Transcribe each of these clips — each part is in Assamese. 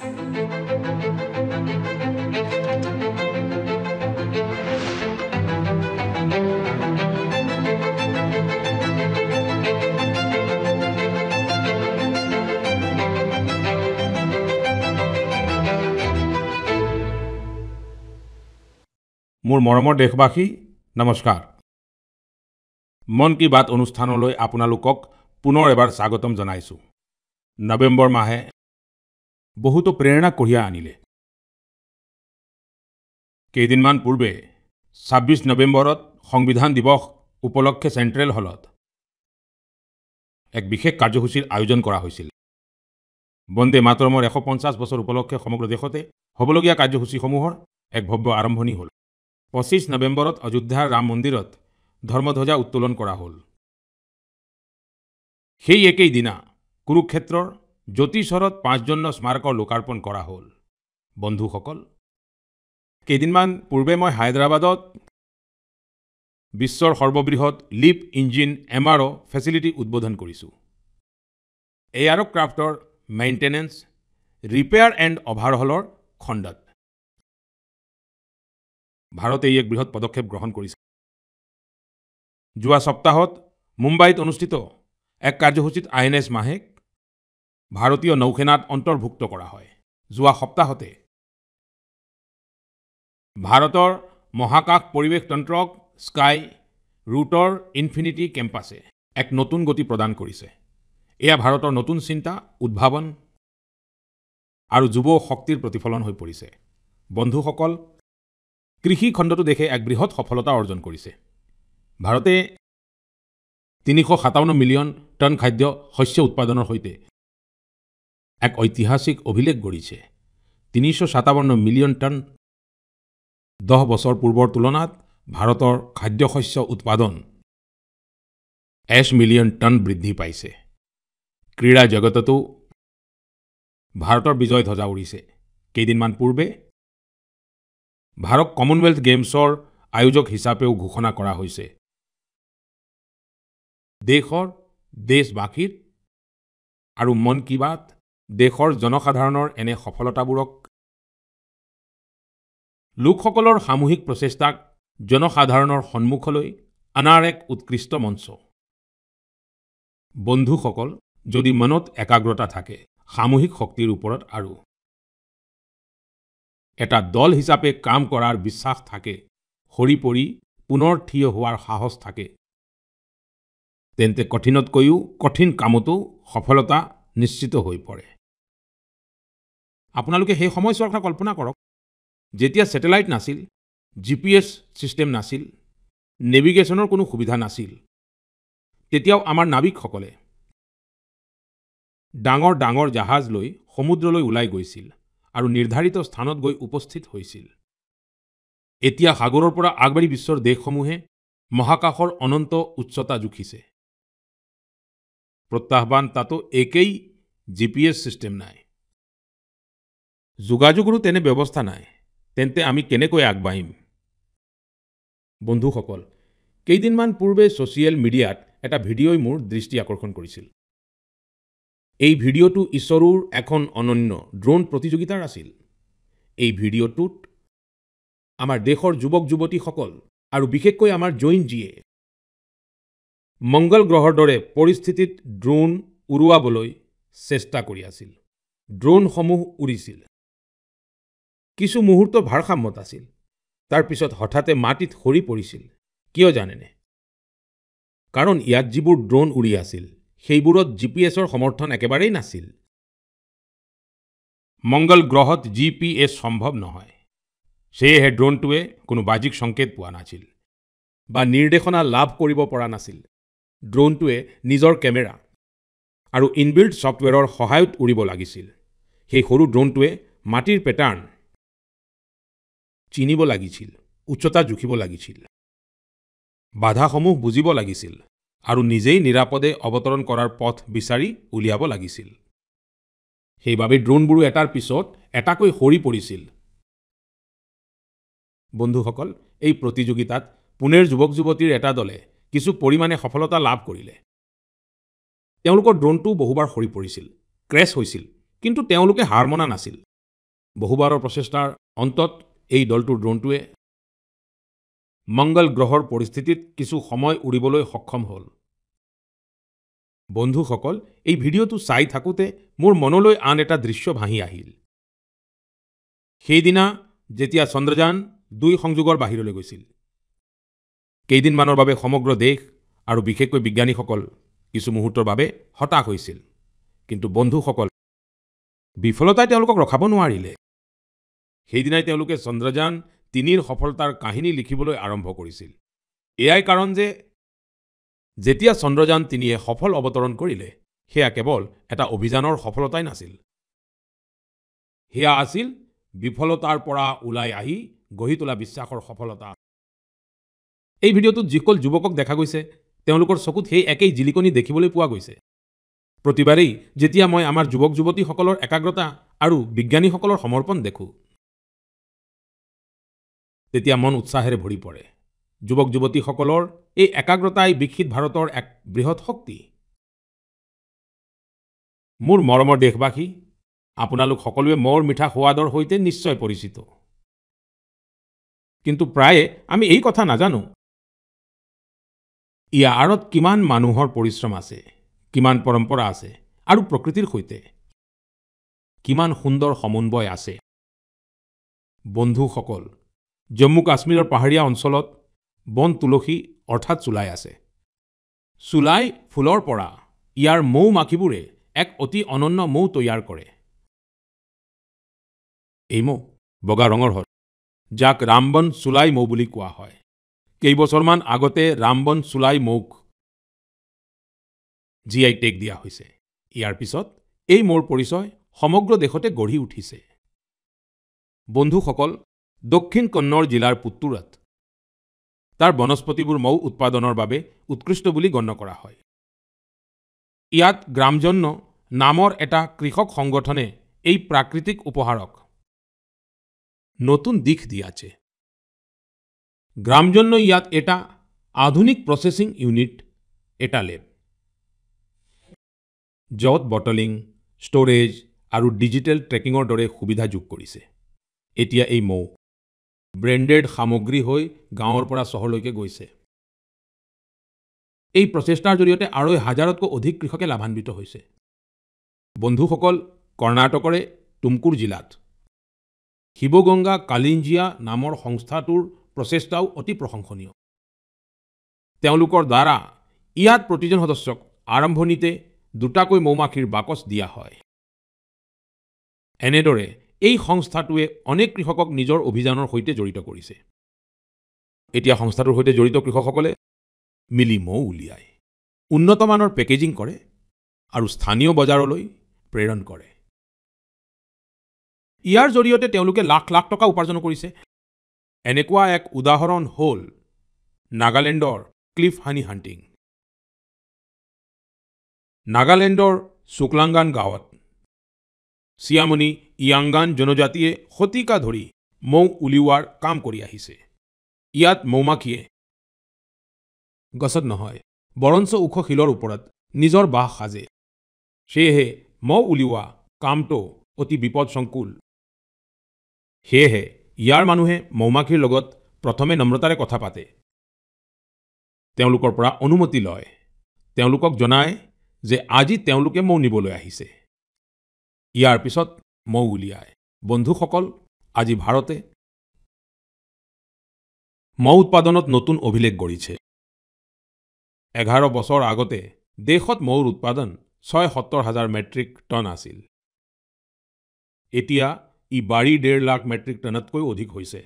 মোৰ মৰমৰ দেশবাসী নমস্কাৰ। মন কি বাত অনুষ্ঠানলৈ আপোনালোকক পুনৰ এবাৰ স্বাগতম জনাইছো। নৱেম্বৰ মাহে বহুতো প্ৰেৰণা কঢ়িয়াই আনিলে। কেইদিনমান পূৰ্বে ২৬ নৱেম্বৰত সংবিধান দিৱস উপলক্ষে চেণ্ট্ৰেল হলত এক বিশেষ কাৰ্যসূচীৰ আয়োজন কৰা হৈছিল। বন্দে মাতৰমৰ ১৫০ বছৰ উপলক্ষে সমগ্ৰ দেশতে হ'বলগীয়া কাৰ্যসূচীসমূহৰ এক ভব্য আৰম্ভণি হ'ল। ২৫ নৱেম্বৰত অযোধ্যাৰ ৰাম মন্দিৰত ধৰ্মধ্বজা উত্তোলন কৰা হ'ল। সেই একেই দিনা কুৰুক্ষেত্ৰৰ জ্যোতিস্বৰত ৫জন স্মাৰকৰ লোকাৰ্পণ কৰা হ'ল। বন্ধুসকল, কেইদিনমান পূৰ্বে মই হায়দৰাবাদত বিশ্বৰ সৰ্ববৃহৎ লিপ ইঞ্জিন MRO ফেচিলিটি উদ্বোধন কৰিছোঁ। এয়াৰক্ৰাফ্টৰ মেইনটেনেন্স, ৰিপেয়াৰ এণ্ড অভাৰহলৰ খণ্ডত ভাৰতে এক বৃহৎ পদক্ষেপ গ্ৰহণ কৰিছে। যোৱা সপ্তাহত মুম্বাইত অনুষ্ঠিত এক কাৰ্যসূচীত INS মাহেক ভাৰতীয় নৌসেনাত অন্তৰ্ভুক্ত কৰা হয়। যোৱা সপ্তাহতে ভাৰতৰ মহাকাশ পৰিৱেশ তন্ত্ৰক স্কাই ৰুটৰ ইনফিনিটি কেম্পাছে এক নতুন গতি প্ৰদান কৰিছে। এয়া ভাৰতৰ নতুন চিন্তা, উদ্ভাৱন আৰু যুৱ শক্তিৰ প্ৰতিফলন হৈ পৰিছে। বন্ধুসকল, কৃষি খণ্ডটো দেশে এক বৃহৎ সফলতা অৰ্জন কৰিছে। ভাৰতে ৩৫৭ মিলিয়ন টন খাদ্য শস্য উৎপাদনৰ সৈতে এক ঐতিহাসিক অভিলেখ গঢ়িছে। ৩৫৭ মিলিয়ন টন ১০ বছৰ পূৰ্বৰ তুলনাত ভাৰতৰ খাদ্যশস্য উৎপাদন ১ মিলিয়ন টন বৃদ্ধি পাইছে। ক্ৰীড়া জগততো ভাৰতৰ বিজয় ধ্বজা উৰিছে। কেইদিনমান পূৰ্বে ভাৰত কমনৱেলথ গেমছৰ আয়োজক হিচাপেও ঘোষণা কৰা হৈছে। দেশবাসীৰ আৰু মন কি বাত দেশৰ জনসাধাৰণৰ এনে সফলতাবোৰক লোকসকলৰ সামূহিক প্ৰচেষ্টাক জনসাধাৰণৰ সন্মুখলৈ অনাৰ এক উৎকৃষ্ট মঞ্চ। বন্ধুসকল, যদি মনত একাগ্ৰতা থাকে, সামূহিক শক্তিৰ ওপৰত আৰু এটা দল হিচাপে কাম কৰাৰ বিশ্বাস থাকে, সৰি পৰি পুনৰ থিয় হোৱাৰ সাহস থাকে, তেন্তে কঠিনতকৈও কঠিন কামতো সফলতা নিশ্চিত হৈ পৰে। আপোনালোকে সেই সময়ছোৱাৰ কথা কল্পনা কৰক, যেতিয়া ছেটেলাইট নাছিল, GPS ছিষ্টেম নাছিল, নেভিগেশ্যনৰ কোনো সুবিধা নাছিল। তেতিয়াও আমাৰ নাবিকসকলে ডাঙৰ ডাঙৰ জাহাজ লৈ সমুদ্ৰলৈ ওলাই গৈছিল আৰু নিৰ্ধাৰিত স্থানত গৈ উপস্থিত হৈছিল। এতিয়া সাগৰৰ পৰা আগবাঢ়ি বিশ্বৰ দেশসমূহে মহাকাশৰ অনন্ত উচ্চতা জুখিছে। প্ৰত্যাহ্বান তাতো একেই, GPS ছিষ্টেম নাই, যোগাযোগৰো তেনে ব্যৱস্থা নাই। তেন্তে আমি কেনেকৈ আগবাঢ়িম? বন্ধুসকল, কেইদিনমান পূৰ্বে ছ'চিয়েল মিডিয়াত এটা ভিডিঅ'ই মোৰ দৃষ্টি আকৰ্ষণ কৰিছিল। এই ভিডিঅ'টো ইছৰোৰ এখন অনন্য ড্ৰোন প্ৰতিযোগিতাৰ আছিল। এই ভিডিঅ'টোত আমাৰ দেশৰ যুৱক যুৱতীসকল আৰু বিশেষকৈ আমাৰ জৈনজীয়ে মংগল গ্ৰহৰ দৰে পৰিস্থিতিত ড্ৰোন উৰুৱাবলৈ চেষ্টা কৰি আছিল। ড্ৰোনসমূহ উৰিছিল। কিছু মুহূৰ্ত ভাৰসাম্যত আছিল। তাৰ পিছত হঠাতে মাটিত সৰি পৰিছিল। কিয় জানেনে? কাৰণ ইয়াত যিবোৰ ড্ৰোন উৰি আছিল, সেইবোৰত GPSৰ সমৰ্থন একেবাৰেই নাছিল। মংগল গ্ৰহত GPS সম্ভৱ নহয়। সেয়েহে ড্ৰোনটোৱে কোনো বাহ্যিক সংকেত পোৱা নাছিল বা নিৰ্দেশনা লাভ কৰিব পৰা নাছিল। ড্ৰোনটোৱে নিজৰ কেমেৰা আৰু ইনবিল্ট ছফ্টৱেৰৰ সহায়ত উৰিব লাগিছিল। সেই সৰু ড্ৰোনটোৱে মাটিৰ পেটাৰ্ণ চিনিব লাগিছিল, উচ্চতা জুখিব লাগিছিল, বাধাসমূহ বুজিব লাগিছিল আৰু নিজেই নিৰাপদে অৱতৰণ কৰাৰ পথ বিচাৰি উলিয়াব লাগিছিল। সেইবাবে ড্ৰোনবোৰো এটাৰ পিছত এটাকৈ সৰি পৰিছিল। বন্ধুসকল, এই প্ৰতিযোগিতাত পুনেৰ যুৱক যুৱতীৰ এটা দলে কিছু পৰিমাণে সফলতা লাভ কৰিলে। তেওঁলোকৰ ড্ৰোনটো বহুবাৰ সৰি পৰিছিল, ক্ৰেছ হৈছিল, কিন্তু তেওঁলোকে হাৰ মনা নাছিল। বহুবাৰৰ প্ৰচেষ্টাৰ অন্তত এই দলটোৰ ড্ৰোনটোৱে মংগল গ্ৰহৰ পৰিস্থিতিত কিছু সময় উৰিবলৈ সক্ষম হ'ল। বন্ধুসকল, এই ভিডিঅ'টো চাই থাকোঁতে মোৰ মনলৈ আন এটা দৃশ্য ভাহি আহিল। সেইদিনা যেতিয়া চন্দ্ৰযান-2 সংযোগৰ বাহিৰলৈ গৈছিল। কেইদিনমানৰ বাবে সমগ্ৰ দেশ আৰু বিশেষকৈ বিজ্ঞানীসকল কিছু মুহূৰ্তৰ বাবে হতাশ হৈছিল। কিন্তু বন্ধুসকল, বিফলতাই তেওঁলোকক ৰখাব নোৱাৰিলে। সেইদিনাই তেওঁলোকে চন্দ্ৰযান-3ৰ সফলতাৰ কাহিনী লিখিবলৈ আৰম্ভ কৰিছিল। এয়াই কাৰণ যে যেতিয়া চন্দ্ৰযান-3য়ে সফল অৱতৰণ কৰিলে, সেয়া কেৱল এটা অভিযানৰ সফলতাই নাছিল। সেয়া আছিল বিফলতাৰ পৰা ওলাই আহি গঢ়ি তোলা বিশ্বাসৰ সফলতা। এই ভিডিঅ'টোত যিসকল যুৱকক দেখা গৈছে, তেওঁলোকৰ চকুত সেই একেই জিলিকনি দেখিবলৈ পোৱা গৈছে। প্ৰতিবাৰেই যেতিয়া মই আমাৰ যুৱক-যুৱতীসকলৰ একাগ্ৰতা আৰু বিজ্ঞানীসকলৰ সমৰ্পণ দেখোঁ, তেতিয়া মন উৎসাহেৰে ভৰি পৰে। যুৱক-যুৱতীসকলৰ এই একাগ্ৰতাই বিকশিত ভাৰতৰ এক বৃহৎ শক্তি। মোৰ মৰমৰ দেশবাসী, আপোনালোক সকলোৱে মৌৰ মিঠা সোৱাদৰ সৈতে নিশ্চয় পৰিচিত। কিন্তু প্ৰায়ে আমি এই কথা নাজানো, ইয়াৰ আঁৰত কিমান মানুহৰ পৰিশ্ৰম আছে, কিমান পৰম্পৰা আছে আৰু প্ৰকৃতিৰ সৈতে কিমান সুন্দৰ সমন্বয় আছে। বন্ধুসকল, জম্মু কাশ্মীৰৰ পাহাৰীয়া অঞ্চলত বন তুলসী অৰ্থাৎ চুলাই আছে। চুলাই ফুলৰ পৰা ইয়াৰ মৌ মাখিবোৰে এক অতি অনন্য মৌ তৈয়াৰ কৰে। এই মৌ বগা ৰঙৰ হয়, যাক ৰামবন চুলাই মৌ বুলি কোৱা হয়। কেইবছৰমান আগতে ৰামবন চুলাই মৌক GI টেগ দিয়া হৈছে। ইয়াৰ পিছত এই মৌৰ পৰিচয় সমগ্ৰ দেশতে গঢ়ি উঠিছে। বন্ধুসকল, দক্ষিণ কন্নড় জিলাৰ পুত্তুৰত তাৰ বনস্পতিবোৰ মৌ উৎপাদনৰ বাবে উৎকৃষ্ট বুলি গণ্য কৰা হয়। ইয়াত গ্ৰামজন্য নামৰ এটা কৃষক সংগঠনে এই প্ৰাকৃতিক উপহাৰক নতুন দিশ দিয়াছে। গ্ৰামজন্য ইয়াত এটা আধুনিক প্ৰচেছিং ইউনিট, এটা লেব, য'ত বটলিং, ষ্ট'ৰেজ আৰু ডিজিটেল ট্ৰেকিঙৰ দৰে সুবিধা যোগ কৰিছে। এতিয়া এই মৌ ব্ৰেণ্ডেড সামগ্ৰী হৈ গাঁৱৰ পৰা চহৰলৈকে গৈছে। এই প্ৰচেষ্টাৰ জৰিয়তে ২,৫০০তকৈ অধিক কৃষকে লাভান্বিত হৈছে। বন্ধুসকল, কৰ্ণাটকৰে টুমকুৰ জিলাত শিৱগংগা কালিঞ্জিয়া নামৰ সংস্থাটোৰ প্ৰচেষ্টাও অতি প্ৰশংসনীয়। তেওঁলোকৰ দ্বাৰা ইয়াত প্ৰতিজন সদস্যক আৰম্ভণিতে ২টাকৈ মৌমাখিৰ বাকচ দিয়া হয়। এনেদৰে এই সংস্থাটোৱে অনেক কৃষকক নিজৰ অভিযানৰ সৈতে জড়িত কৰিছে। এতিয়া সংস্থাটোৰ সৈতে জড়িত কৃষকসকলে মিলি মৌ উলিয়ায়, উন্নতমানৰ পেকেজিং কৰে আৰু স্থানীয় বজাৰলৈ প্ৰেৰণ কৰে। ইয়াৰ জৰিয়তে তেওঁলোকে লাখ লাখ টকা উপাৰ্জন কৰিছে। এনেকুৱা এক উদাহৰণ হ'ল নাগালেণ্ডৰ ক্লিফ হানি হাণ্টিং। নাগালেণ্ডৰ চুকলাংগান গাঁৱত চিয়ামনি ইয়াংগান জনজাতিয়ে শতিকা ধৰি মৌ উলিওৱাৰ কাম কৰি আহিছে। ইয়াত মৌমাখিয়ে গছত নহয়, বৰঞ্চ ওখ শিলৰ ওপৰত নিজৰ বাহ সাজে। সেয়েহে মৌ উলিওৱা কামটো অতি বিপদসংকুল। সেয়েহে ইয়াৰ মানুহে মৌমাখিৰ লগত প্ৰথমে নম্ৰতাৰে কথা পাতে, তেওঁলোকৰ পৰা অনুমতি লয়, তেওঁলোকক জনায় যে আজি তেওঁলোকে মৌ নিবলৈ আহিছে। ইয়াৰ পিছত মৌ উলিয়ায়। বন্ধুসকল, আজি ভাৰতে মৌ উৎপাদনত নতুন অভিলেখ গঢ়িছে। 11 বছৰ আগতে দেশত মৌৰ উৎপাদন ৭৬,০০০ মেট্ৰিক টন আছিল। এতিয়া ই বাঢ়ি ১.৫ লাখ মেট্ৰিক টনতকৈ অধিক হৈছে।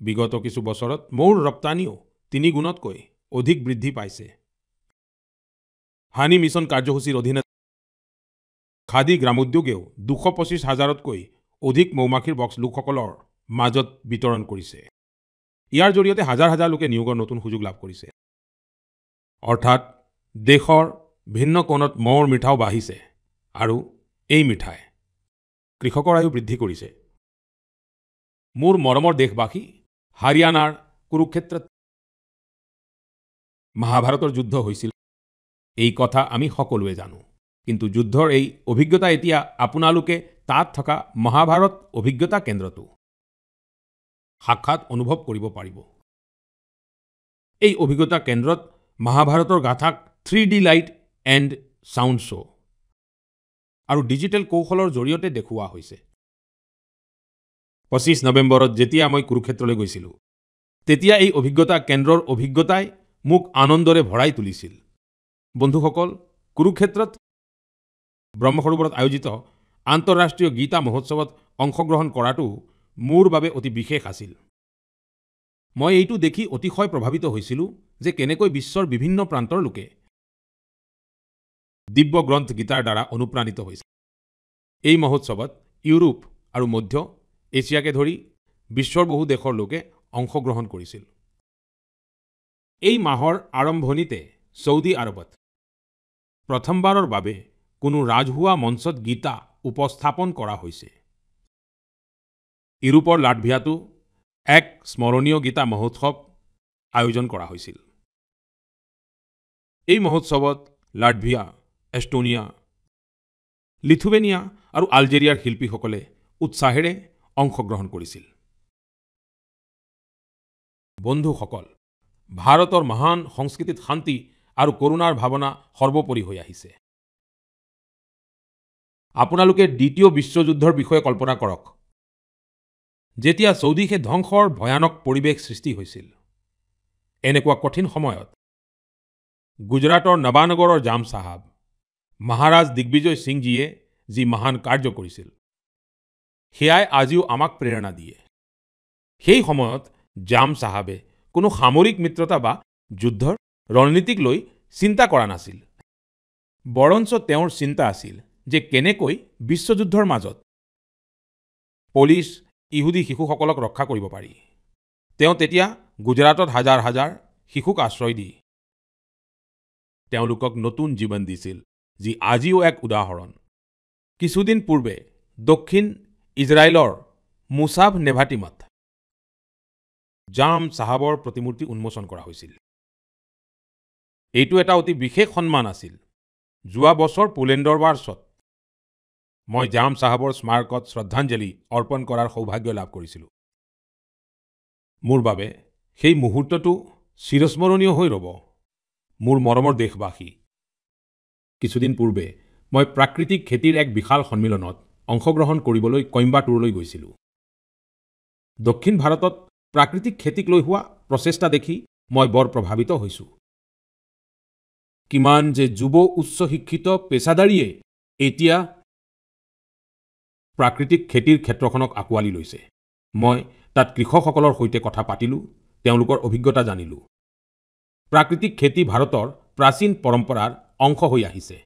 বিগত কিছু বছৰত মৌৰ ৰপ্তানিও ৩ গুণতকৈ অধিক বৃদ্ধি পাইছে। হানি মিছন কাৰ্যসূচীৰ অধীনত খাদী গ্ৰামোদ্যোগেও ২২৫,০০০তকৈ অধিক মৌমাখিৰ বক্স লোকসকলৰ মাজত বিতৰণ কৰিছে। ইয়াৰ জৰিয়তে হাজাৰ হাজাৰ লোকে নিয়োগৰ নতুন সুযোগ লাভ কৰিছে। অৰ্থাৎ দেশৰ ভিন্ন কোণত মৌৰ মিঠাও বাঢ়িছে আৰু এই মিঠাই কৃষকৰ আয়ু বৃদ্ধি কৰিছে। মোৰ মৰমৰ দেশবাসী, হাৰিয়ানাৰ কুৰুক্ষেত্ৰত মহাভাৰতৰ যুদ্ধ হৈছিল। এই কথা আমি সকলোৱে জানো। কিন্তু যুদ্ধৰ এই অভিজ্ঞতা এতিয়া আপোনালোকে তাত থকা মহাভাৰত অভিজ্ঞতা কেন্দ্ৰটো সাক্ষাৎ অনুভৱ কৰিব পাৰিব। এই অভিজ্ঞতা কেন্দ্ৰত মহাভাৰতৰ গাথাক 3D light and sound show' আৰু ডিজিটেল কৌশলৰ জৰিয়তে দেখুওৱা হৈছে। 25 নৱেম্বৰত যেতিয়া মই কুৰুক্ষেত্ৰলৈ গৈছিলোঁ, তেতিয়া এই অভিজ্ঞতা কেন্দ্ৰৰ অভিজ্ঞতাই মোক আনন্দৰে ভৰাই তুলিছিল। বন্ধুসকল, কুৰুক্ষেত্ৰত ব্ৰহ্মসৰোবৰত আয়োজিত আন্তঃৰাষ্ট্ৰীয় গীতা মহোৎসৱত অংশগ্ৰহণ কৰাটো মোৰ বাবে অতি বিশেষ আছিল। মই এইটো দেখি অতিশয় প্ৰভাৱিত হৈছিলোঁ যে কেনেকৈ বিশ্বৰ বিভিন্ন প্ৰান্তৰ লোকে দিব্য গ্ৰন্থ গীতাৰ দ্বাৰা অনুপ্ৰাণিত হৈছে। এই মহোৎসৱত ইউৰোপ আৰু মধ্য এছিয়াকে ধৰি বিশ্বৰ বহু দেশৰ লোকে অংশগ্ৰহণ কৰিছিল। এই মাহৰ আৰম্ভণিতে ছৌদি আৰবত প্ৰথমবাৰৰ বাবে কোনো ৰাজহুৱা মঞ্চত গীতা উপস্থাপন কৰা হৈছে। ইউৰোপৰ লাটভিয়াতো এক স্মৰণীয় গীতা মহোৎসৱ আয়োজন কৰা হৈছিল। এই মহোৎসৱত লাটভিয়া, এষ্টনিয়া, লিথুৱেনিয়া আৰু আলজেৰিয়াৰ শিল্পীসকলে উৎসাহেৰে অংশগ্ৰহণ কৰিছিল। বন্ধুসকল, ভাৰতৰ মহান সংস্কৃতিত শান্তি আৰু কৰুণাৰ ভাৱনা সৰ্বোপৰি হৈ আহিছে। আপোনালোকে দ্বিতীয় বিশ্বযুদ্ধৰ বিষয়ে কল্পনা কৰক। যেতিয়া চৌদিশে ধ্বংসৰ ভয়ানক পৰিৱেশ সৃষ্টি হৈছিল, এনেকুৱা কঠিন সময়ত গুজৰাটৰ নৱানগৰৰ জাম চাহাব, মহাৰাজ দিগ্বিজয় সিংজীয়ে যি মহান কাৰ্য কৰিছিল, সেয়াই আজিও আমাক প্ৰেৰণা দিয়ে। সেই সময়ত জাম চাহাবে কোনো সামৰিক মিত্ৰতা বা যুদ্ধৰ ৰণনীতিক লৈ চিন্তা কৰা নাছিল। বৰঞ্চ তেওঁৰ চিন্তা আছিল যে কেনেকৈ বিশ্বযুদ্ধৰ মাজত পলিছ ইহুদী শিশুসকলক ৰক্ষা কৰিব পাৰি। তেওঁ তেতিয়া গুজৰাটত হাজাৰ হাজাৰ শিশুক আশ্ৰয় দি তেওঁলোকক নতুন জীৱন দিছিল, যি আজিও এক উদাহৰণ। কিছুদিন পূৰ্বে দক্ষিণ ইজৰাইলৰ মুছাভ নেভাটিমত জাম চাহাবৰ প্ৰতিমূৰ্তি উন্মোচন কৰা হৈছিল। এইটো এটা অতি বিশেষ সন্মান আছিল। যোৱা বছৰ পোলেণ্ডৰ ৱাৰ্ছত মই জাম চাহাবৰ স্মাৰকত শ্ৰদ্ধাঞ্জলি অৰ্পণ কৰাৰ সৌভাগ্য লাভ কৰিছিলোঁ। মোৰ বাবে সেই মুহূৰ্তটো চিৰস্মৰণীয় হৈ ৰ'ব। মোৰ মৰমৰ দেশবাসী, কিছুদিন পূৰ্বে মই প্ৰাকৃতিক খেতিৰ এক বিশাল সন্মিলনত অংশগ্ৰহণ কৰিবলৈ কইম্বাটুৰলৈ গৈছিলোঁ। দক্ষিণ ভাৰতত প্ৰাকৃতিক খেতিক লৈ হোৱা প্ৰচেষ্টা দেখি মই বৰ প্ৰভাৱিত হৈছোঁ। কিমান যে যুৱ উচ্চ শিক্ষিত পেছাদাৰীয়ে এতিয়া প্ৰাকৃতিক খেতিৰ ক্ষেত্ৰখনক আঁকোৱালি লৈছে। মই তাত কৃষকসকলৰ সৈতে কথা পাতিলোঁ, তেওঁলোকৰ অভিজ্ঞতা জানিলোঁ। প্ৰাকৃতিক খেতি ভাৰতৰ প্ৰাচীন পৰম্পৰাৰ অংশ হৈ আহিছে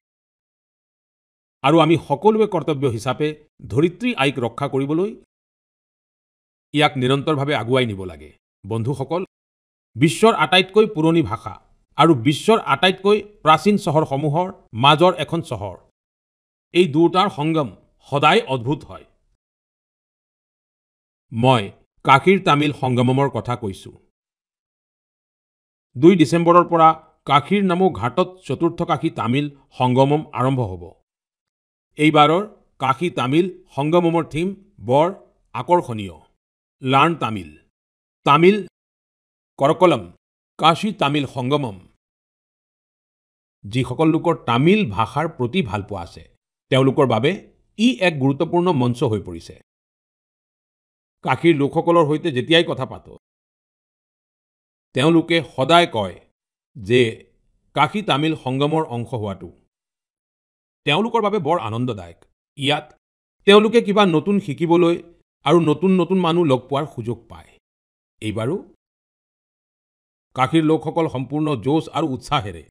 আৰু আমি সকলোৱে কৰ্তব্য হিচাপে ধৰিত্ৰী আইক ৰক্ষা কৰিবলৈ ইয়াক নিৰন্তৰভাৱে আগুৱাই নিব লাগে। বন্ধুসকল, বিশ্বৰ আটাইতকৈ পুৰণি ভাষা আৰু বিশ্বৰ আটাইতকৈ প্ৰাচীন চহৰসমূহৰ মাজৰ এখন চহৰ, এই দুটাৰ সংগম সদায় অদ্ভুত হয়। মই কাশীৰ তামিল সংগমমৰ কথা কৈছোঁ। 2 ডিচেম্বৰৰ পৰা কাশীৰ নামো ঘাটত চতুৰ্থ কাশী তামিল সংগমম আৰম্ভ হ'ব। এইবাৰৰ কাশী তামিল সংগমমৰ থিম বৰ আকৰ্ষণীয়। লাৰ্ণ তামিল, তামিল কৰকলম, কাশী তামিল সংগমম। যিসকল লোকৰ তামিল ভাষাৰ প্ৰতি ভালপোৱা আছে, তেওঁলোকৰ বাবে ই এক গুৰুত্বপূৰ্ণ মঞ্চ হৈ পৰিছে। কাশীৰ লোকসকলৰ সৈতে যেতিয়াই কথা পাতো, তেওঁলোকে সদায় কয় যে কাশী তামিল সংগমৰ অংশ হোৱাটো তেওঁলোকৰ বাবে বৰ আনন্দদায়ক। ইয়াত তেওঁলোকে কিবা নতুন শিকিবলৈ আৰু নতুন নতুন মানুহ লগ পোৱাৰ সুযোগ পায়। এইবাৰো কাশীৰ লোকসকল সম্পূৰ্ণ জোচ আৰু উৎসাহেৰে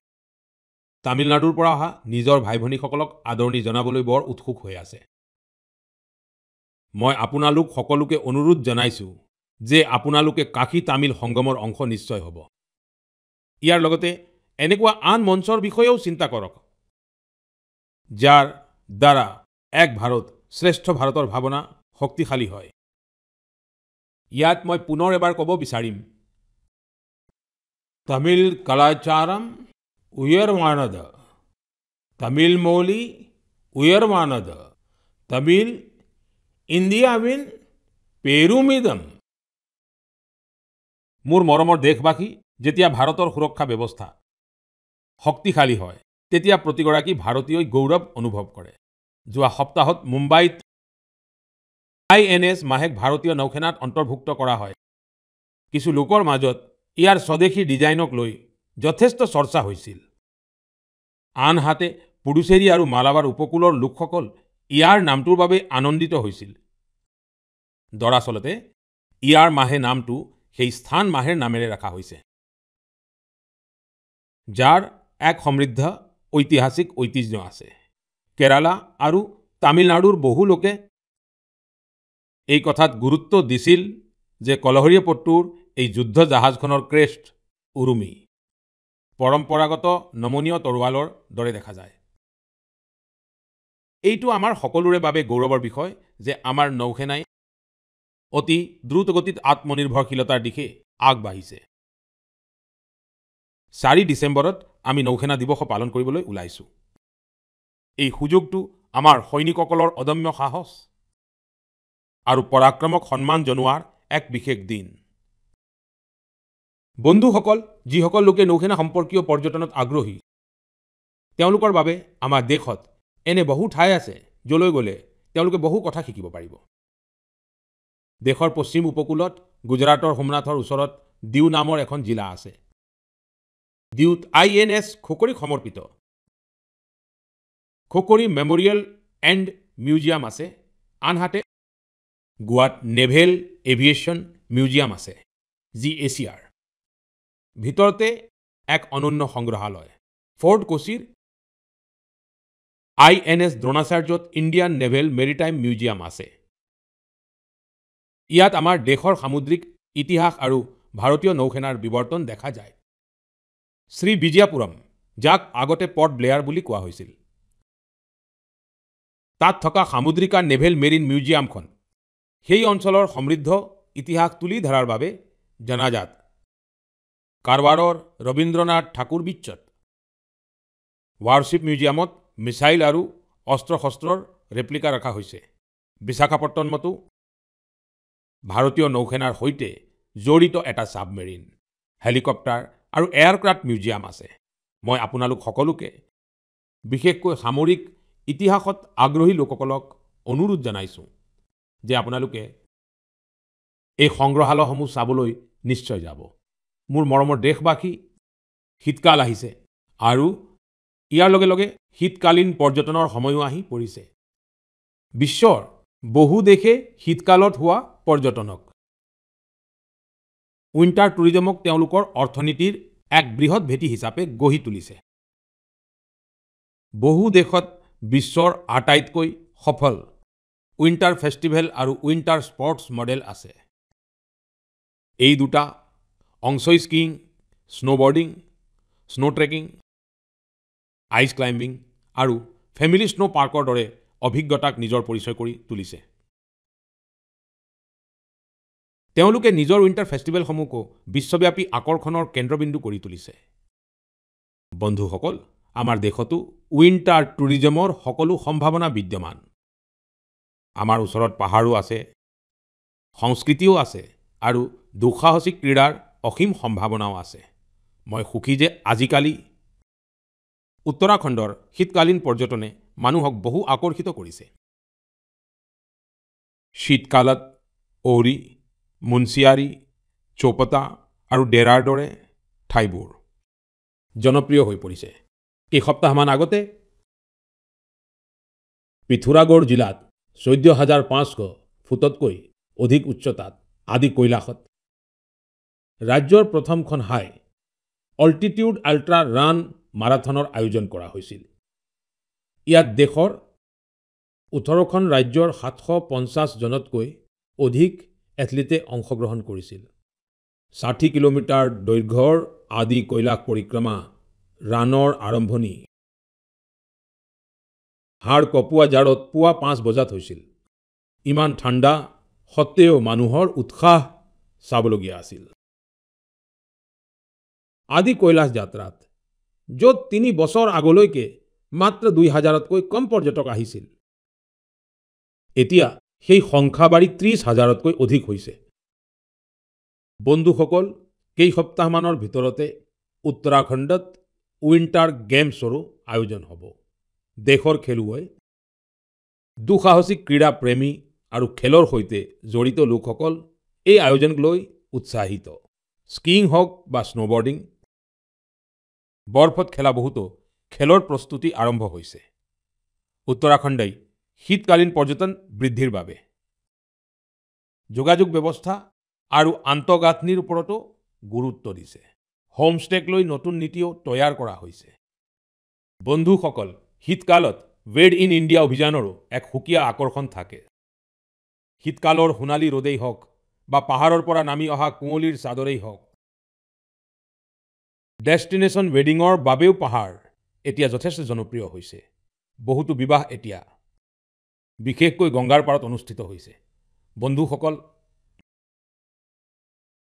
তামিলনাডুৰ পৰা অহা নিজৰ ভাই ভনীসকলক আদৰণি জনাবলৈ বৰ উৎসুক হৈ আছে। মই আপোনালোক সকলোকে অনুৰোধ জনাইছোঁ যে আপোনালোকে কাশী তামিল সংগমৰ অংশ নিশ্চয় হ'ব। ইয়াৰ লগতে এনেকুৱা আন মঞ্চৰ বিষয়েও চিন্তা কৰক, যাৰ দ্বাৰা এক ভাৰত শ্ৰেষ্ঠ ভাৰতৰ ভাৱনা শক্তিশালী হয়। ইয়াত মই পুনৰ এবাৰ ক'ব বিচাৰিম, তামিল কলাচাৰম উয়ৰমানদ, তামিল মৌলি উয়ৰমানদ, তামিল ইণ্ডিয়াবিন পেৰুমিদম। মোৰ মৰমৰ দেশবাসী, যেতিয়া ভাৰতৰ সুৰক্ষা ব্যৱস্থা শক্তিশালী হয় তেতিয়া প্ৰতিগৰাকী ভাৰতীয়ই গৌৰৱ অনুভৱ কৰে। যোৱা সপ্তাহত মুম্বাইত INS মাহেক ভাৰতীয় নৌসেনাত অন্তৰ্ভুক্ত কৰা হয়। কিছু লোকৰ মাজত ইয়াৰ স্বদেশী ডিজাইনক লৈ যথেষ্ট চৰ্চা হৈছিল। আনহাতে পুডুচেৰী আৰু মালাবাৰ উপকূলৰ লোকসকল ইয়াৰ নামটোৰ বাবে আনন্দিত হৈছিল। দৰাচলতে ইয়াৰ মাহে নামটো সেই স্থান মাহেৰ নামেৰে ৰখা হৈছে, যাৰ এক সমৃদ্ধ ঐতিহাসিক ঐতিহ্য আছে। কেৰালা আৰু তামিলনাডুৰ বহু লোকে এই কথাত গুৰুত্ব দিছিল যে কলহৰীয়াপট্টুৰ এই যুদ্ধ জাহাজখনৰ ক্ৰেষ্ট উৰুমি পৰম্পৰাগত নমনীয় তৰোৱালৰ দৰে দেখা যায়। এইটো আমাৰ সকলোৰে বাবে গৌৰৱৰ বিষয় যে আমাৰ নৌসেনাই অতি দ্ৰুতগতিত আত্মনিৰ্ভৰশীলতাৰ দিশে আগবাঢ়িছে। 4 ডিচেম্বৰত আমি নৌসেনা দিৱস পালন কৰিবলৈ ওলাইছো। এই সুযোগটো আমাৰ সৈনিকসকলৰ অদম্য সাহস আৰু পৰাক্ৰমক সন্মান জনোৱাৰ এক বিশেষ দিন। বন্ধুসকল, যিসকল লোকে নৌসেনা সম্পৰ্কীয় পৰ্যটনত আগ্ৰহী, তেওঁলোকৰ বাবে আমাৰ দেশত এনে বহু ঠাই আছে যলৈ গ'লে তেওঁলোকে বহু কথা শিকিব পাৰিব। দেশৰ পশ্চিম উপকূলত গুজৰাটৰ সোমনাথৰ ওচৰত দিউ নামৰ এখন জিলা আছে। দিউত INS খোকৰীক সমৰ্পিত খোকৰী মেমৰিয়েল এণ্ড মিউজিয়াম আছে। আনহাতে গোৱাত নেভেল এভিয়েশ্যন মিউজিয়াম আছে, যি এছিয়াৰ ভিতৰতে এক অনন্য সংগ্ৰহালয়। ফৰ্ট কোচিৰ INS দ্ৰোণাচাৰ্যত ইণ্ডিয়ান নেভেল মেৰিটাইম মিউজিয়াম আছে। ইয়াত আমাৰ দেশৰ সামুদ্ৰিক ইতিহাস আৰু ভাৰতীয় নৌসেনাৰ বিৱৰ্তন দেখা যায়। শ্ৰী বিজয়াপুৰম, যাক আগতে পৰ্ট ব্লেয়াৰ বুলি কোৱা হৈছিল, তাত থকা সামুদ্ৰিকা নেভেল মেৰিন মিউজিয়ামখন সেই অঞ্চলৰ সমৃদ্ধ ইতিহাস তুলি ধৰাৰ বাবে জনাজাত। কাৰৱাৰৰ ৰবীন্দ্ৰনাথ ঠাকুৰ বিচ্চত ৱাৰশ্বিপ মিউজিয়ামত মিছাইল আৰু অস্ত্ৰ শস্ত্ৰৰ ৰেপ্লিকা ৰখা হৈছে। বিশাখাপট্টনমতো ভাৰতীয় নৌসেনাৰ সৈতে জড়িত এটা ছাবমেৰিন, হেলিকপ্টাৰ আৰু এয়াৰক্ৰাফ্ট মিউজিয়াম আছে। মই আপোনালোক সকলোকে, বিশেষকৈ সামৰিক ইতিহাসত আগ্ৰহী লোকসকলক অনুৰোধ জনাইছোঁ যে আপোনালোকে এই সংগ্ৰহালয়সমূহ চাবলৈ নিশ্চয় যাব। মোৰ মৰমৰ দেশবাসী, শীতকাল আহিছে আৰু ইয়াৰ লগে লগে শীতকালীন পৰ্যটনৰ সময়ো আহি পৰিছে। বিশ্বৰ বহু দেশে শীতকালত হোৱা পৰ্যটনক উইণ্টাৰ টুৰিজমক তেওঁলোকৰ অৰ্থনীতিৰ এক বৃহৎ ভেটি হিচাপে গঢ়ি তুলিছে। বহু দেশত বিশ্বৰ আটাইতকৈ সফল উইণ্টাৰ ফেষ্টিভেল আৰু উইণ্টাৰ স্পৰ্টছ মডেল আছে। এই দুটা অংশ skiing, snowboarding, snow trekking, ice climbing আৰু ফেমিলি স্নো পাৰ্কৰ দৰে অভিজ্ঞতাক নিজৰ পৰিচয় কৰি তুলিছে। তেওঁলোকে নিজৰ উইণ্টাৰ ফেষ্টিভেলসমূহকো বিশ্বব্যাপী আকৰ্ষণৰ কেন্দ্ৰবিন্দু কৰি তুলিছে। বন্ধুসকল, আমাৰ দেশতো উইণ্টাৰ টুৰিজমৰ সকলো সম্ভাৱনা বিদ্যমান। আমাৰ ওচৰত পাহাৰো আছে, সংস্কৃতিও আছে আৰু দুঃসাহসিক ক্ৰীড়াৰ অসীম সম্ভাৱনাও আছে। মই সুখী যে আজিকালি উত্তৰাখণ্ডৰ শীতকালীন পৰ্যটনে মানুহক বহু আকৰ্ষিত কৰিছে। শীতকালত ঔৰি, মুন্সিয়াৰী, চৌপতা আৰু ডেৰাৰ দৰে ঠাইবোৰ জনপ্ৰিয় হৈ পৰিছে। কেইসপ্তাহমান আগতে পিথোৰাগড় জিলাত 14,500 ফুটতকৈ অধিক উচ্চতাত আদি কৈলাশত ৰাজ্যৰ প্ৰথমখন হাই অল্টিটিউড আল্ট্ৰা ৰান মাৰাথনৰ আয়োজন কৰা হৈছিল। ইয়াত দেশৰ 18খন ৰাজ্যৰ 750 জনতকৈ অধিক এথলীটে অংশগ্ৰহণ কৰিছিল। 60 কিলোমিটাৰ দৈৰ্ঘ্যৰ আদি কৈলাশ পৰিক্ৰমা ৰানৰ আৰম্ভণি হাড় কঁপোৱা জাৰত পুৱা 5 বজাত হৈছিল। ইমান ঠাণ্ডা সত্ত্বেও মানুহৰ উৎসাহ চাবলগীয়া আছিল। আদি কৈলাশ যাত্ৰাত য'ত 3 বছৰ আগলৈকে মাত্ৰ 2000তকৈ কম পৰ্যটক আহিছিল, এতিয়া সেই সংখ্যা বাঢ়ি 30,000তকৈ অধিক হৈছে। বন্ধুসকল, কেইসপ্তাহমানৰ ভিতৰতে উত্তৰাখণ্ডত উইণ্টাৰ গেমছৰো আয়োজন হ'ব। দেশৰ খেলুৱৈ, দুঃসাহসিক ক্ৰীড়া প্ৰেমী আৰু খেলৰ সৈতে জড়িত লোকসকল এই আয়োজনক লৈ উৎসাহিত। স্কিইং হওক বা স্নোবৰ্ডিং, বৰফত খেলা বহুতো খেলৰ প্ৰস্তুতি আৰম্ভ হৈছে। উত্তৰাখণ্ডই শীতকালীন পৰ্যটন বৃদ্ধিৰ বাবে যোগাযোগ ব্যৱস্থা আৰু আন্তঃগাঁথনিৰ ওপৰতো গুৰুত্ব দিছে। হোমষ্টেক লৈ নতুন নীতিও তৈয়াৰ কৰা হৈছে। বন্ধুসকল, শীতকালত ৱেড ইন ইণ্ডিয়া অভিযানৰো এক সুকীয়া আকৰ্ষণ থাকে। শীতকালৰ সোণালী ৰ'দেই হওক বা পাহাৰৰ পৰা নামি অহা কুঁৱলীৰ চাদৰেই হওক, ডেষ্টিনেশ্যন ৱেডিঙৰ বাবেও পাহাৰ এতিয়া যথেষ্ট জনপ্ৰিয় হৈছে। বহুতো বিবাহ এতিয়া বিশেষকৈ গংগাৰ পাৰত অনুষ্ঠিত হৈছে। বন্ধুসকল,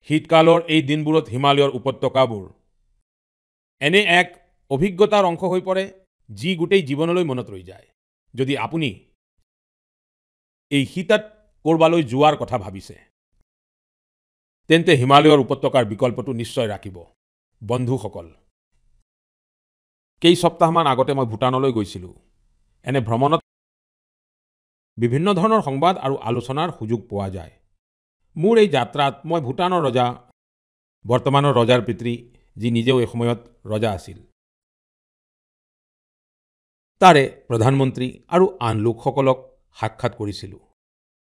শীতকালৰ এই দিনবোৰত হিমালয়ৰ উপত্যকাবোৰ এনে এক অভিজ্ঞতাৰ অংশ হৈ পৰে যি গোটেই জীৱনলৈ মনত ৰৈ যায়। যদি আপুনি এই শীতত ক'ৰবালৈ যোৱাৰ কথা ভাবিছে, তেন্তে হিমালয়ৰ উপত্যকাৰ বিকল্পটো নিশ্চয় ৰাখিব। বন্ধুসকল, কেইসপ্তাহমান আগতে মই ভূটানলৈ গৈছিলোঁ। এনে ভ্ৰমণত বিভিন্ন ধৰণৰ সংবাদ আৰু আলোচনাৰ সুযোগ পোৱা যায়। মোৰ এই যাত্ৰাত মই ভূটানৰ ৰজা, বৰ্তমানৰ ৰজাৰ পিতৃ, যি নিজেও এসময়ত ৰজা আছিল, তাৰে প্ৰধানমন্ত্ৰী আৰু আন লোকসকলক সাক্ষাৎ কৰিছিলোঁ।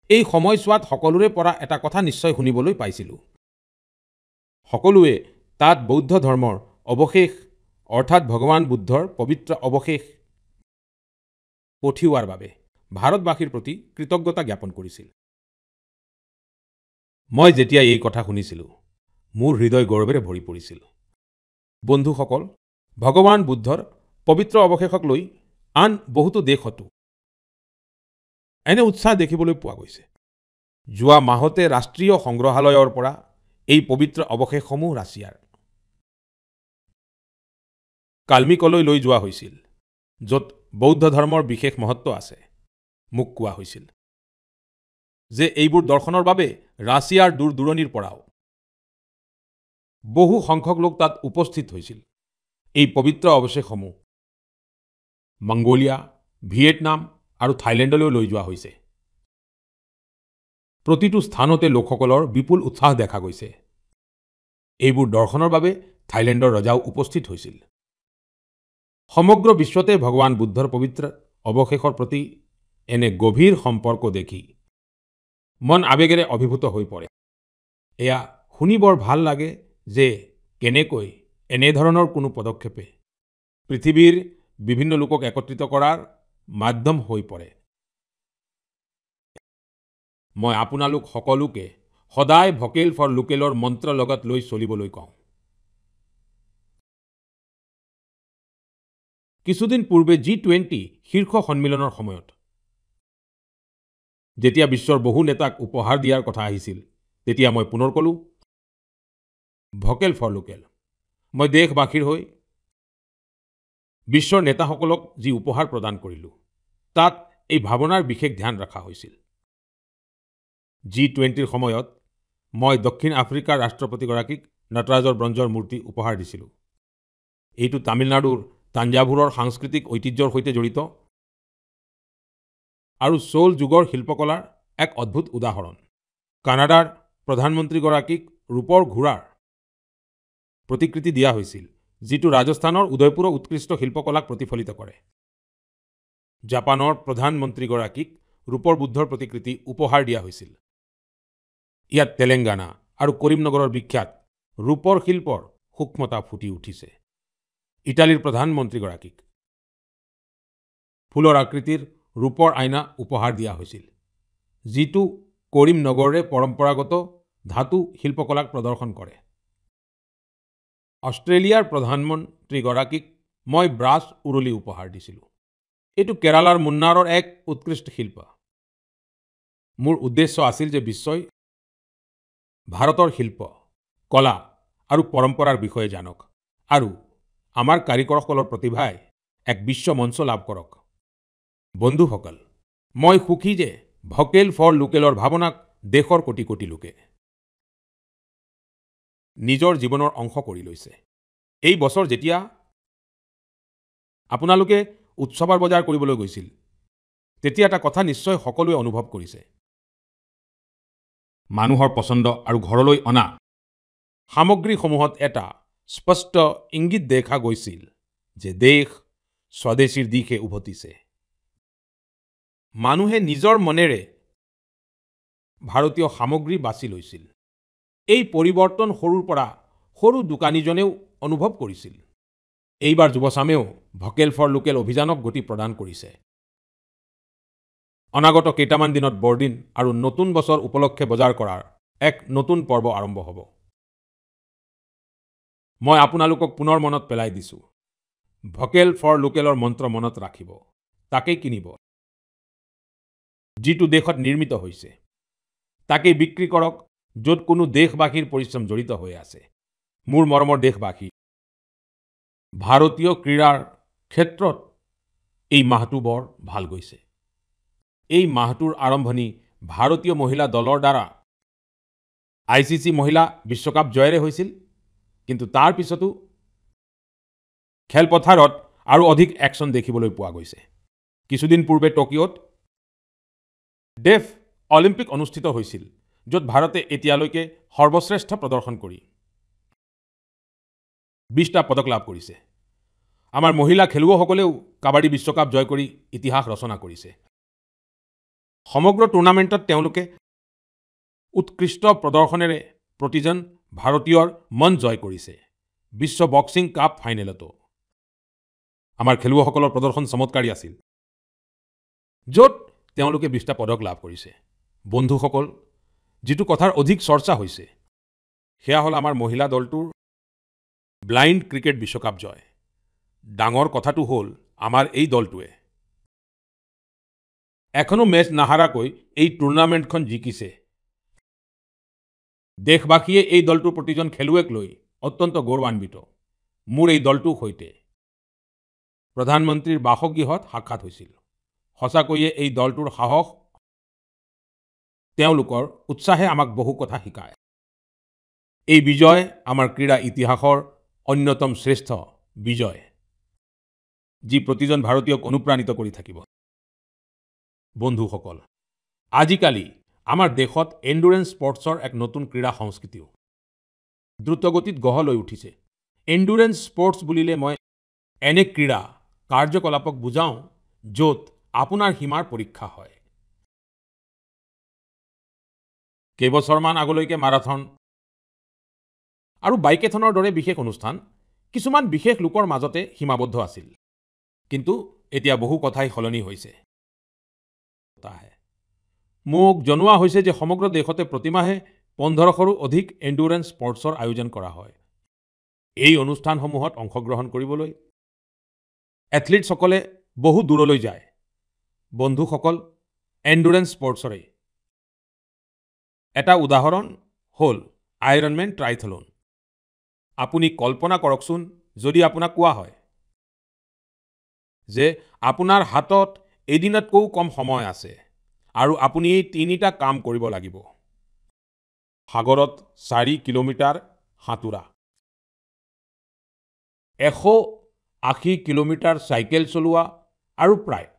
এই সময়ছোৱাত সকলোৰে পৰা এটা কথা নিশ্চয় শুনিবলৈ পাইছিলোঁ। সকলোৱে তাত বৌদ্ধ ধৰ্মৰ অৱশেষ অৰ্থাৎ ভগৱান বুদ্ধৰ পবিত্ৰ অৱশেষ পঠিওৱাৰ বাবে ভাৰতবাসীৰ প্ৰতি কৃতজ্ঞতা জ্ঞাপন কৰিছিল। মই যেতিয়া এই কথা শুনিছিলোঁ, মোৰ হৃদয় গৌৰৱেৰে ভৰি পৰিছিল। বন্ধুসকল, ভগৱান বুদ্ধৰ পবিত্ৰ অৱশেষক লৈ আন বহুতো দেশতো এনে উৎসাহ দেখিবলৈ পোৱা গৈছে। যোৱা মাহতে ৰাষ্ট্ৰীয় সংগ্ৰহালয়ৰ পৰা এই পবিত্ৰ অৱশেষসমূহ ৰাছিয়াৰ কালমিকলৈ লৈ যোৱা হৈছিল, য'ত বৌদ্ধ ধৰ্মৰ বিশেষ মহত্ব আছে। মোক কোৱা হৈছিল যে এইবোৰ দৰ্শনৰ বাবে ৰাছিয়াৰ দূৰ দূৰণিৰ পৰাও বহু সংখ্যক লোক তাত উপস্থিত হৈছিল। এই পবিত্ৰ অৱশেষসমূহ মংগোলিয়া, ভিয়েটনাম আৰু থাইলেণ্ডলৈ লৈ যোৱা হৈছে। প্ৰতিটো স্থানতে লোকসকলৰ বিপুল উৎসাহ দেখা গৈছে। এইবোৰ দৰ্শনৰ বাবে থাইলেণ্ডৰ ৰজাও উপস্থিত হৈছিল। সমগ্ৰ বিশ্বতে ভগৱান বুদ্ধৰ পবিত্ৰ অৱশেষৰ প্ৰতি এনে গভীৰ সম্পৰ্ক দেখি মন আৱেগেৰে অভিভূত হৈ পৰে। এয়া শুনি বৰ ভাল লাগে যে কেনেকৈ এনেধৰণৰ কোনো পদক্ষেপে পৃথিৱীৰ বিভিন্ন লোকক একত্ৰিত কৰাৰ মাধ্যম হৈ পৰে। মই আপোনালোক সকলোকে সদায় ভকেল ফৰ লোকেলৰ মন্ত্ৰ লগত লৈ চলিবলৈ কওঁ। কিছুদিন পূৰ্বে G20 শীৰ্ষ সন্মিলনৰ সময়ত যেতিয়া বিশ্বৰ বহু নেতাক উপহাৰ দিয়াৰ কথা আহিছিল, তেতিয়া মই পুনৰ ক'লো, ভকেল ফৰ লোকেল। মই দেশবাসীৰ হৈ বিশ্বৰ নেতাসকলক যি উপহাৰ প্ৰদান কৰিলোঁ, তাত এই ভাৱনাৰ বিশেষ ধ্যান ৰখা হৈছিল। G20ৰ সময়ত মই দক্ষিণ আফ্ৰিকাৰ ৰাষ্ট্ৰপতিগৰাকীক নটৰাজৰ ব্ৰঞ্জৰ মূৰ্তি উপহাৰ দিছিলোঁ। এইটো তামিলনাডুৰ তাঞ্জাভুৰৰ সাংস্কৃতিক ঐতিহ্যৰ সৈতে জড়িত আৰু চোল যুগৰ শিল্পকলাৰ এক অদ্ভুত উদাহৰণ। কানাডাৰ প্ৰধানমন্ত্ৰীগৰাকীক ৰূপৰ ঘোঁৰাৰ প্ৰতিকৃতি দিয়া হৈছিল, যিটো ৰাজস্থানৰ উদয়পুৰৰ উৎকৃষ্ট শিল্পকলাক প্ৰতিফলিত কৰে। জাপানৰ প্ৰধানমন্ত্ৰীগৰাকীক ৰূপৰ বুদ্ধৰ প্ৰতিকৃতি উপহাৰ দিয়া হৈছিল। ইয়াত তেলেংগানা আৰু কৰিমনগৰৰ বিখ্যাত ৰূপৰ শিল্পৰ সূক্ষ্মতা ফুটি উঠিছে। ইটালীৰ প্ৰধানমন্ত্ৰীগৰাকীক ফুলৰ আকৃতিৰ ৰূপৰ আইনা উপহাৰ দিয়া হৈছিল, যিটো কৰিমনগৰে পৰম্পৰাগত ধাতু শিল্পকলাক প্ৰদৰ্শন কৰে। অষ্ট্ৰেলিয়াৰ প্ৰধানমন্ত্ৰীগৰাকীক মই ব্ৰাছ উৰুলি উপহাৰ দিছিলোঁ। এইটো কেৰালাৰ মুন্নাৰৰ এক উৎকৃষ্ট শিল্প। মোৰ উদ্দেশ্য আছিল যে বিশ্বই ভাৰতৰ শিল্প, কলা আৰু পৰম্পৰাৰ বিষয়ে জানক আৰু আমাৰ কাৰিকৰসকলৰ প্ৰতিভাই এক বিশ্ব মঞ্চ লাভ কৰক। বন্ধুসকল, মই সুখী যে ভকেল ফৰ লোকেলৰ ভাৱনাক দেশৰ কোটি কোটি লোকে নিজৰ জীৱনৰ অংশ কৰি লৈছে। এই বছৰ যেতিয়া আপোনালোকে উৎসৱৰ বজাৰ কৰিবলৈ গৈছিল, তেতিয়া এটা কথা নিশ্চয় সকলোৱে অনুভৱ কৰিছে। মানুহৰ পচন্দ আৰু ঘৰলৈ অনা সামগ্ৰীসমূহত এটা স্পষ্ট ইংগিত দেখা গৈছিল যে দেশ স্বদেশীৰ দিশে উভতিছে। মানুহে নিজৰ মনেৰে ভাৰতীয় সামগ্ৰী বাছি লৈছিল। এই পৰিৱৰ্তন সৰুৰ পৰা সৰু দোকানীজনেও অনুভৱ কৰিছিল। এইবাৰ যুৱচামেও ভকেল ফৰ লোকেল অভিযানক গতি প্ৰদান কৰিছে। অনাগত কেইটামান দিনত বৰদিন আৰু নতুন বছৰ উপলক্ষে বজাৰ কৰাৰ এক নতুন পৰ্ব আৰম্ভ হ'ব। মই আপোনালোকক পুনৰ মনত পেলাই দিছোঁ, ভকেল ফৰ লোকেলৰ মন্ত্ৰ মনত ৰাখিব, তাকেই কিনিব। যিটো দেশত নিৰ্মিত হৈছে তাকেই বিক্ৰী কৰক, য'ত কোনো দেশবাসীৰ পৰিশ্ৰম জড়িত হৈ আছে। মোৰ মৰমৰ দেশবাসী, ভাৰতীয় ক্ৰীড়াৰ ক্ষেত্ৰত এই মাহটো বৰ ভাল গৈছে। এই মাহটোৰ আৰম্ভণি ভাৰতীয় মহিলা দলৰ দ্বাৰা ICC মহিলা বিশ্বকাপ জয়েৰে হৈছিল, কিন্তু তাৰ পিছতো খেলপথাৰত আৰু অধিক একশ্যন দেখিবলৈ পোৱা গৈছে। কিছুদিন পূৰ্বে টকিঅ'ত ডেফ অলিম্পিক অনুষ্ঠিত হৈছিল, য'ত ভাৰতে এতিয়ালৈকে সৰ্বশ্ৰেষ্ঠ প্ৰদৰ্শন কৰি 20টা পদক লাভ কৰিছে। আমাৰ মহিলা খেলুৱৈসকলেও কাবাডী বিশ্বকাপ জয় কৰি ইতিহাস ৰচনা কৰিছে। সমগ্ৰ টুৰ্ণামেণ্টত তেওঁলোকে উৎকৃষ্ট প্ৰদৰ্শনেৰে প্ৰতিজন ভাৰতীয়ৰ মন জয় কৰিছে। বিশ্ব বক্সিং কাপ ফাইনেলতো আমাৰ খেলুৱৈসকলৰ প্ৰদৰ্শন চমৎকাৰী আছিল, য'ত তেওঁলোকে 20টা পদক লাভ কৰিছে। বন্ধুসকল, যিটো কথাৰ অধিক চৰ্চা হৈছে সেয়া হ'ল আমাৰ মহিলা দলটোৰ ব্লাইণ্ড ক্ৰিকেট বিশ্বকাপ জয়। ডাঙৰ কথাটো হ'ল আমাৰ এই দলটোৱে এখনো মেচ নাহাৰাকৈ এই টুৰ্ণামেণ্টখন জিকিছে। দেশবাসীয়ে এই দলটোৰ প্ৰতিজন খেলুৱৈক লৈ অত্যন্ত গৌৰৱান্বিত। মোৰ এই দলটোৰ সৈতে প্ৰধানমন্ত্ৰীৰ বাসগৃহত সাক্ষাৎ হৈছিল। সঁচাকৈয়ে এই দলটোৰ সাহস, তেওঁলোকৰ উৎসাহে আমাক বহু কথা শিকায়। এই বিজয় আমাৰ ক্ৰীড়া ইতিহাসৰ অন্যতম শ্ৰেষ্ঠ বিজয়, যি প্ৰতিজন ভাৰতীয়ক অনুপ্ৰাণিত কৰি থাকিব। বন্ধুসকল, আজিকালি আমাৰ দেশত এণ্ডুৰেন্স স্পৰ্টছৰ এক নতুন ক্ৰীড়া সংস্কৃতিও দ্ৰুতগতিত গঢ় লৈ উঠিছে। এণ্ডুৰেন্স স্পৰ্টছ বুলিলে মই এনে ক্ৰীড়া কাৰ্যকলাপক বুজাওঁ য'ত আপোনাৰ সীমাৰ পৰীক্ষা হয়। কেইবছৰমান আগলৈকে মাৰাথন আৰু বাইকেথনৰ দৰে বিশেষ অনুষ্ঠান কিছুমান বিশেষ লোকৰ মাজতে সীমাবদ্ধ আছিল, কিন্তু এতিয়া বহু কথাই সলনি হৈছে। মোক জনোৱা হৈছে যে সমগ্ৰ দেশতে প্ৰতিমাহে 1500ৰো অধিক এণ্ডুৰেন্স স্পৰ্টছৰ আয়োজন কৰা হয়। এই অনুষ্ঠানসমূহত অংশগ্ৰহণ কৰিবলৈ এথলীটসকলে বহু দূৰলৈ যায়। বন্ধুসকল, এণ্ডুৰেন্স স্পৰ্টছৰে এটা উদাহৰণ হ'ল আইৰণমেন ট্ৰাইথলন। আপুনি কল্পনা কৰকচোন, যদি আপোনাক কোৱা হয় যে আপোনাৰ হাতত এদিনতকৈও কম সময় আছে আৰু আপুনি এই 3টা কাম কৰিব লাগিব: সাগৰত 4 কিলোমিটাৰ সাঁতোৰা, 180 কিলোমিটাৰ চাইকেল চলোৱা আৰু প্ৰায়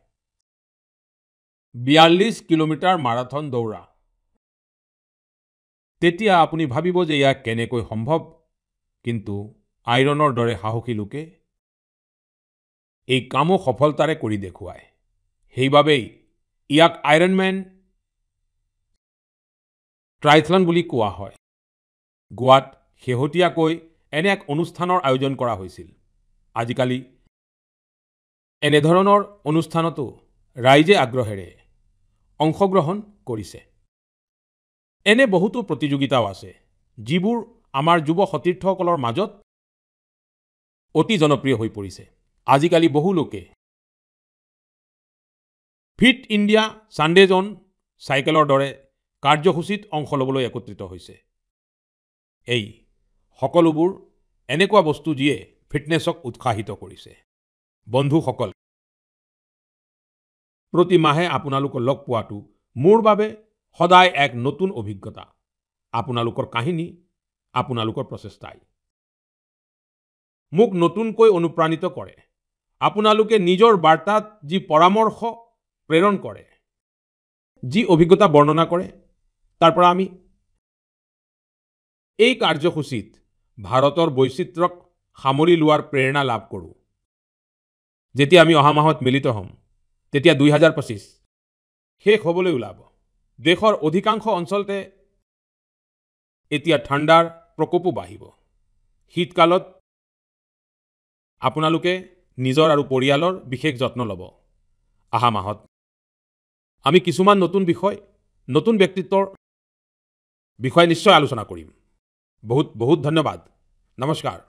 42 কিলোমিটাৰ মাৰাথন দৌৰা। তেতিয়া আপুনি ভাবিব যে এয়া কেনেকৈ সম্ভৱ, কিন্তু আইৰণৰ দৰে সাহসী লোকে এই কামো সফলতাৰে কৰি দেখুৱায়। সেইবাবেই ইয়াক আইৰণমেন ট্ৰাইথলন বুলি কোৱা হয়। গোৱাত শেহতীয়াকৈ এনে এক অনুষ্ঠানৰ আয়োজন কৰা হৈছিল। আজিকালি এনেধৰণৰ অনুষ্ঠানতো ৰাইজে আগ্ৰহেৰে অংশগ্ৰহণ কৰিছে। এনে বহুতো প্ৰতিযোগিতাও আছে, যিবোৰ আমাৰ যুৱ সতীৰ্থসকলৰ মাজত অতি জনপ্ৰিয় হৈ পৰিছে। আজিকালি বহু লোকে ফিট ইণ্ডিয়া ছানডে জ'ন চাইকেলৰ দৰে কাৰ্যসূচীত অংশ ল'বলৈ একত্ৰিত হৈছে। এই সকলোবোৰ এনেকুৱা বস্তু যিয়ে ফিটনেছক উৎসাহিত কৰিছে। বন্ধুসকল, প্ৰতি মাহে আপোনালোকক লগ পোৱাটো মোৰ বাবে সদায় এক নতুন অভিজ্ঞতা আপোনালোকৰ কাহিনী আপোনালোকৰ প্ৰচেষ্টাই মোক নতুনকৈ অনুপ্ৰাণিত কৰে আপোনালোকে নিজৰ বাৰ্তাত যি পৰামৰ্শ প্ৰেৰণ কৰে যি অভিজ্ঞতা বৰ্ণনা কৰে তাৰ পৰা আমি এই কাৰ্যসূচীত ভাৰতৰ বৈচিত্ৰ্যক সামৰি লোৱাৰ প্ৰেৰণা লাভ কৰোঁ যেতিয়া আমি অহা মাহত মিলিত হ'ম তেতিয়া 2025 শেষ হ'বলৈ ওলাব দেশৰ অধিকাংশ অঞ্চলতে এতিয়া ঠাণ্ডাৰ প্ৰকোপো বাঢ়িব শীতকালত আপোনালোকে নিজৰ আৰু পৰিয়ালৰ বিশেষ যত্ন ল'ব অহা মাহত আমি কিছুমান নতুন বিষয় নতুন ব্যক্তিত্বৰ বিষয়ে নিশ্চয় আলোচনা কৰিম বহুত বহুত ধন্যবাদ নমস্কাৰ